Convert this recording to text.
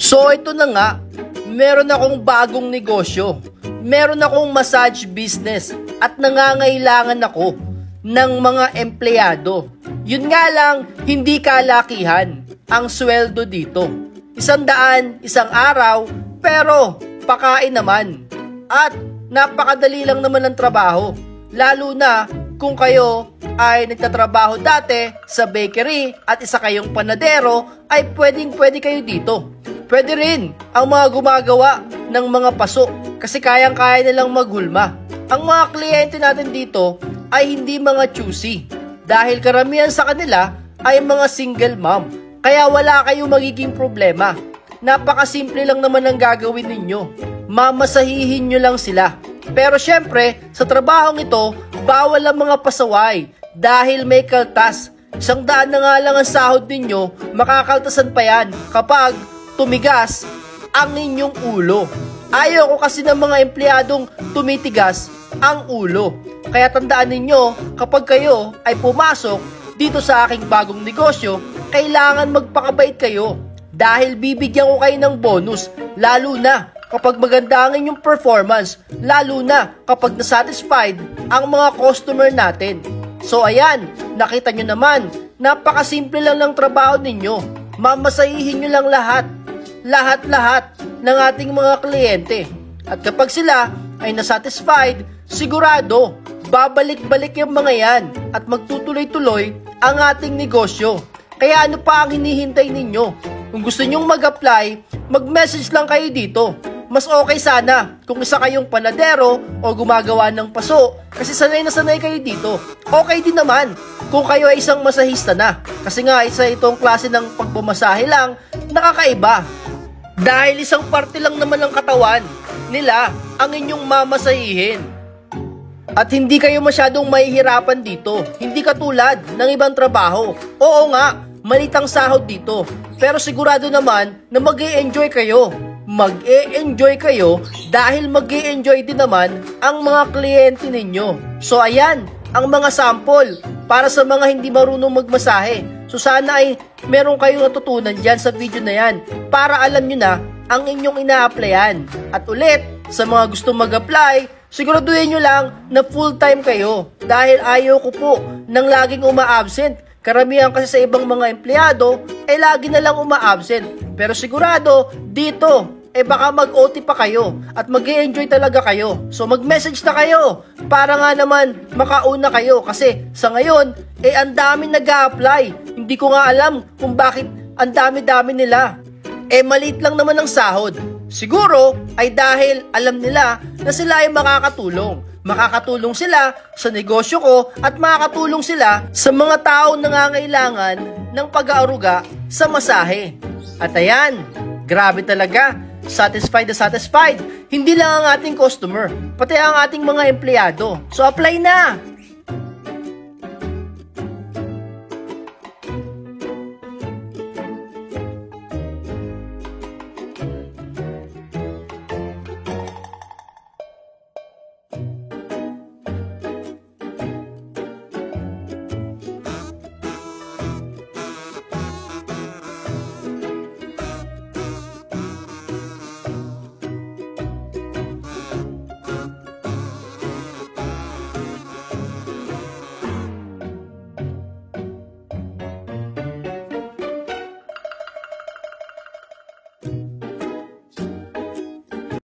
So ito na nga, meron akong bagong negosyo. Meron akong massage business at nangangailangan ako ng mga empleyado. Yun nga lang, hindi kalakihan ang sweldo dito. 100 isang araw, pero pakain naman. At napakadali lang naman ang trabaho. Lalo na kung kayo ay nagtatrabaho dati sa bakery at isa kayong panadero, ay pwedeng-pwede kayo dito. Pwede rin ang mga gumagawa ng mga paso kasi kayang-kaya nilang maghulma. Ang mga kliyente natin dito ay hindi mga choosy dahil karamihan sa kanila ay mga single mom. Kaya wala kayong magiging problema. Napakasimple lang naman ang gagawin ninyo. Mamasahihin nyo lang sila. Pero syempre, sa trabahong ito, bawal ang mga pasaway dahil may kaltas. 100 na nga lang ang sahod ninyo, makakaltasan pa yan kapag tumigas ang inyong ulo. Ayaw ko kasi ng mga empleyadong tumitigas ang ulo. Kaya tandaan ninyo, kapag kayo ay pumasok dito sa aking bagong negosyo, kailangan magpakabait kayo dahil bibigyan ko kayo ng bonus, lalo na kapag maganda ang inyong performance, lalo na kapag nasatisfied ang mga customer natin. So ayan, nakita nyo naman, napakasimple lang ng trabaho ninyo. Mamasahihin nyo lang lahat ng ating mga kliyente. At kapag sila ay nasatisfied, sigurado, babalik-balik yung mga yan at magtutuloy-tuloy ang ating negosyo. Kaya ano pa ang hinihintay ninyo? Kung gusto nyong mag-apply, mag-message lang kayo dito. Mas okay sana kung isa kayong panadero o gumagawa ng paso kasi sanay na sanay kayo dito. Okay din naman kung kayo ay isang masahista na kasi nga isa itong klase ng pagbumasahe lang, nakakaiba. Dahil isang parte lang naman ng katawan nila ang inyong mamasahihin. At hindi kayo masyadong mahihirapan dito. Hindi katulad ng ibang trabaho. Oo nga, malitang sahod dito. Pero sigurado naman na mag-e-enjoy kayo. Mag-e-enjoy kayo dahil mag-e-enjoy din naman ang mga kliyente ninyo. So ayan, ang mga sample para sa mga hindi marunong magmasahe. So sana ay meron kayong natutunan dyan sa video na yan para alam nyo na ang inyong ina-applyan. At ulit, sa mga gusto mag-apply, siguraduhin nyo lang na full-time kayo dahil ayaw ko po nang laging uma-absent. Karamihan kasi sa ibang mga empleyado ay lagi na lang uma-absent. Pero sigurado, dito, baka mag-OT pa kayo at mag-e-enjoy talaga kayo. So mag-message na kayo para nga naman makauna kayo kasi sa ngayon, ang dami nag-a-apply. Hindi ko nga alam kung bakit ang dami-dami nila. Maliit lang naman ang sahod. Siguro ay dahil alam nila na sila ay makakatulong. Makakatulong sila sa negosyo ko at makakatulong sila sa mga taong nangangailangan ng pag-aaruga sa masahe. At ayan, grabe talaga. Satisfied na satisfied. Hindi lang ang ating customer, pati ang ating mga empleyado. So apply na!